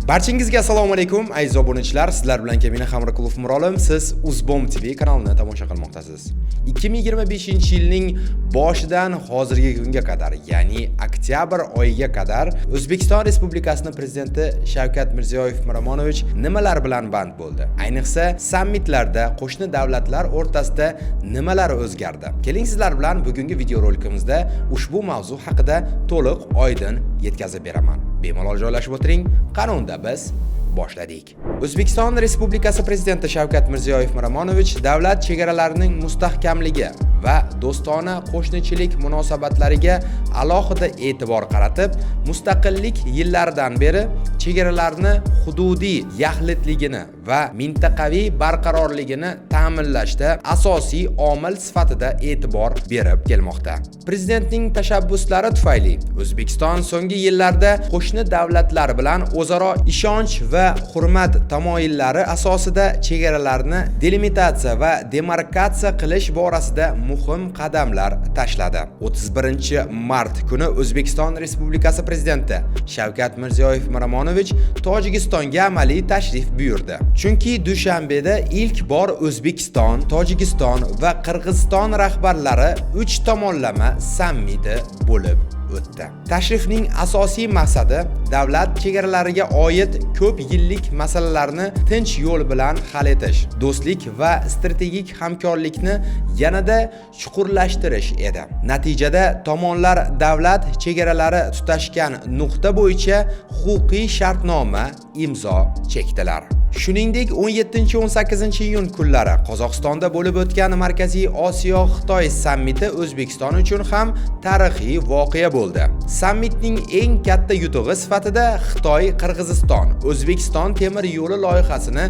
Barchangizga assalomu alaykum aziz obunachilar. Sizlar bilan Kamina Hamroqulov Mirolim. Siz Uzbom TV kanalini tomosha qilmoqdasiz. 2025-yilning boshidan hozirgi kunga qadar, ya'ni oktyabr oyiga qadar O'zbekiston Respublikasining prezidenti Shavkat Mirziyoyev Miromonovich nimalar bilan band bo'ldi? Ayniqsa, sammitlarda qo'shni davlatlar o'rtasida nimalar o'zgardi? Keling sizlar bilan bugungi videorolikimizda ushbu mavzu haqida to'liq oydin yetkazib beraman. Bemalol joylashib o'tiring. Qani unda biz boshladik. O'zbekiston Respublikasi prezidenti Shavkat Mirziyoyev Miromonovich davlat chegaralarining mustahkamligi va do'stona qo'shnichilik munosabatlariga alohida e'tibor qaratib, mustaqillik yillaridan beri chegaralarni hududiy yaxlitligini va mintaqaviy barqarorligini ta'minlashda asosiy omil sifatida e'tibor berib kelmoqda. Prezidentning tashabbuslari tufayli O'zbekiston so'nggi yillarda qo'shni davlatlar bilan o'zaro ishonch va hurmat tamoyillari asosida chegaralarni delimitatsiya va demarkatsiya qilish borasida muhim qadamlar tashladi. 31-mart kuni O'zbekiston Respublikasi prezidenti Shavkat Mirziyoyev Miromonovich Tojikistonga amaliy tashrif buyurdi. Chunki Dushanbeda ilk bor O'zbekiston, Tojikiston va Qirg'iziston rahbarlari 3 tomonlama sammiti bo'lib o'tdi. Tashrifning asosiy maqsadi davlat chegaralariga oid ko'p yillik masalalarni tinch yo'l bilan hal etish, do'stlik va strategik hamkorlikni yanada chuqurlashtirish edi. Natijada tomonlar davlat chegaralari tutashgan nuqta bo'yicha huquqiy shartnoma imzo chekdilar. Shuningdek, 17-18 iyun kunlari Qozog'istonda bo'lib o'tgan Markaziy Osiyo Xitoy sammiti O'zbekiston uchun ham tarixiy voqea bo'ldi. Sammitning eng katta yutug'i sifatida Xitoy-Qirg'iziston O'zbekiston temir yo'li loyihasini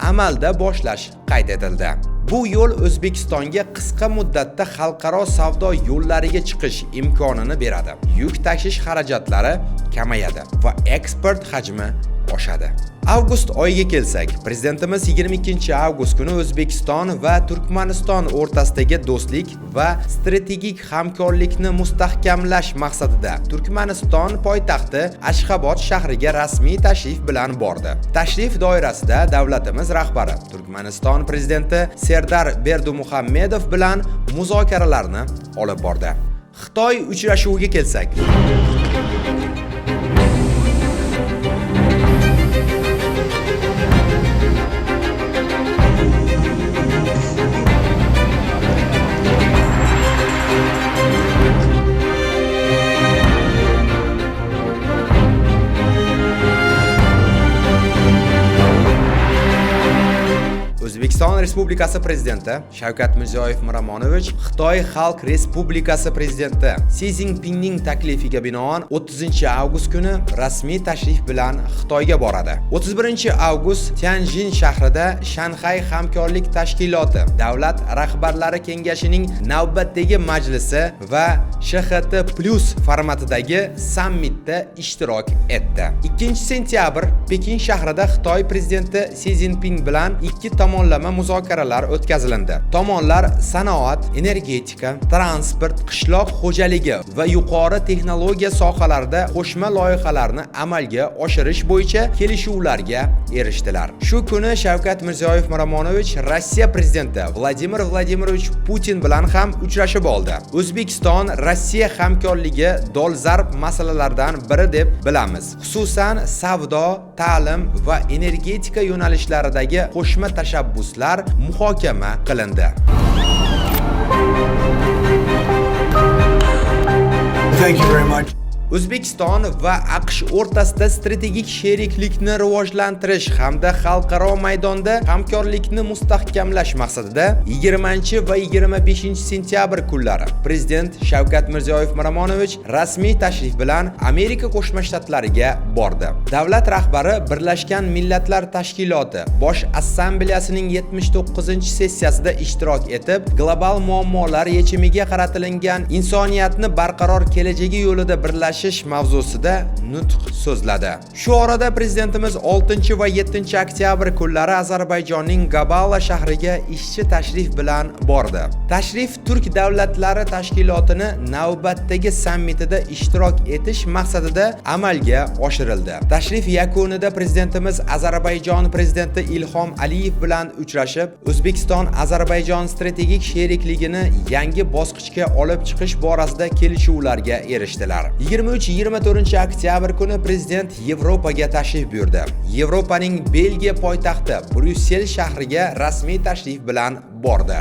amalda boshlash qayd etildi. Bu yo'l O'zbekistonga qisqa muddatda xalqaro savdo yo'llariga chiqish imkonini beradi. Yuk tashish xarajatlari kamayadi va eksport hajmi oshadi. Avgust oyiga kelsak, prezidentimiz 22-avgust kuni O'zbekiston va Turkmaniston o'rtasidagi do'stlik va strategik hamkorlikni mustahkamlash maqsadida Turkmaniston poytaxti Ashxabod shahriga rasmiy tashrif bilan bordi. Tashrif doirasida davlatimiz rahbari Turkmaniston prezidenti Serdar Berdimuhamedov bilan muzokaralarni olib bordi. Xitoy uchrashuviga kelsak, O'zbekiston Respublikasi prezidenti Shavkat Mirziyoyev Miromonovich Xitoy Xalq Respublikasi prezidenti Si Szinpinning taklifiga binoan 30-avgust kuni rasmiy tashrif bilan Xitoyga boradi. 31-avgust Tianjin shahrida Shanxay hamkorlik tashkiloti davlat rahbarlari kengashining navbatdagi majlisi va SHT+ formatidagi sammitda ishtirok etdi. 2-sentyabr Pekin shahrida Xitoy prezidenti Si Szinpin bilan ikki tomonlama muzokaralar o'tkazildi. Tomonlar sanoat, energetika, transport, qishloq xo'jaligi va yuqori texnologiya sohalarida qo'shma loyihalarni amalga oshirish bo'yicha kelishuvlarga erishdilar. Shu kuni Shavkat Mirziyoyev Miromonovich Rossiya prezidenti Vladimir Vladimirovich Putin bilan ham uchrashib oldi. O'zbekiston Rossiya hamkorligi dolzarb masalalardan biri deb bilamiz. Xususan, savdo, ta'lim va energetika yo'nalishlaridagi qo'shma tashabbuslar muhokama qilindi. Thank you very much. O'zbekiston va AQSh o'rtasida strategik sheriklikni rivojlantirish hamda xalqaro maydonda hamkorlikni mustahkamlash maqsadida 20 va 25-sentyabr kunlari Prezident Shavkat Mirziyoyev Miromonovich rasmiy tashrif bilan Amerika Qo'shma Shtatlariga bordi. Davlat rahbari Birlashgan Millatlar Tashkiloti Bosh Assambleyasining 79-sessiyasida ishtirok etib, global muammolar yechimiga qaratilgan insoniyatni barqaror kelajagi yo'lida birlash tashish mavzusida nutq so'zladi. Shu orada prezidentimiz 6 va 7 oktyabr kunlari Ozarbayjonning Gabala shahriga ishchi tashrif bilan bordi. Tashrif Turk davlatlari tashkilotini navbatdagi sammitida ishtirok etish maqsadida amalga oshirildi. Tashrif yakunida prezidentimiz Ozarbayjon prezidenti Ilhom Aliyev bilan uchrashib, O'zbekiston-Ozarbayjon strategik sherikligini yangi bosqichga olib chiqish borasida kelishuvlarga erishdilar. 23-24 oktyabr kuni prezident Yevropaga tashrif buyurdi. Yevropaning Belgiya poytaxti Bryussel shahriga rasmiy tashrif bilan bordi.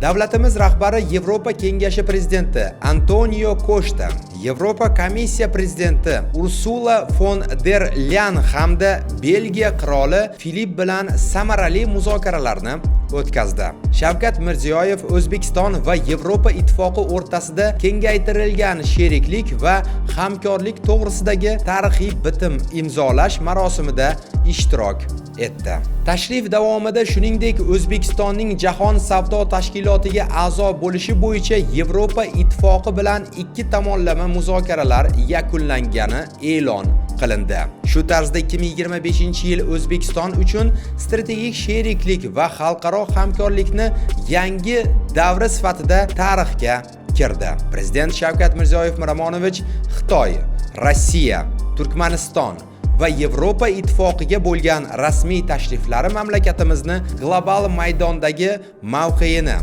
Davlatimiz rahbari Yevropa Kengashi prezidenti Antonio Costa, Yevropa Komissiya prezidenti Ursula von der Leyen hamda Belgiya qiroli Filip bilan samarali muzokaralarni o'tkazdi. Shavkat Mirziyoyev O'zbekiston va Yevropa ittifoqi o'rtasida kengaytirilgan sheriklik va hamkorlik to'g'risidagi tarixiy bitim imzolash marosimida ishtirok etdi. Tashrif davomida shuningdek O'zbekistonning Jahon savdo tashkilotiga a'zo bo'lishi bo'yicha Yevropa ittifoqi bilan ikki tomonlama muzokaralar yakunlangani e'lon qilindi. Shu tarzda 2025-yil O'zbekiston uchun strategik sheriklik va xalqaro hamkorlikni yangi davri sifatida tarixga kirdi. Prezident Shavkat Mirziyoyev Miromonovich Xitoy, Rossiya, Turkmaniston va Yevropa ittifoqiga bo'lgan rasmiy tashriflari mamlakatimizni global maydondagi mavqeini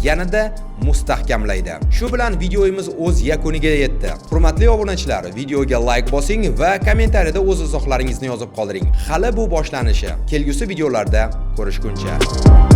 yanada mustahkamlaydi. Shu bilan videomiz o'z yakuniga yetdi. Hurmatli obunachilar, videoga like bosing va kommentariyada o'z izohlaringizni yozib qoldiring. Hali bu boshlanishi. Kelgusi videolarda ko'rishguncha.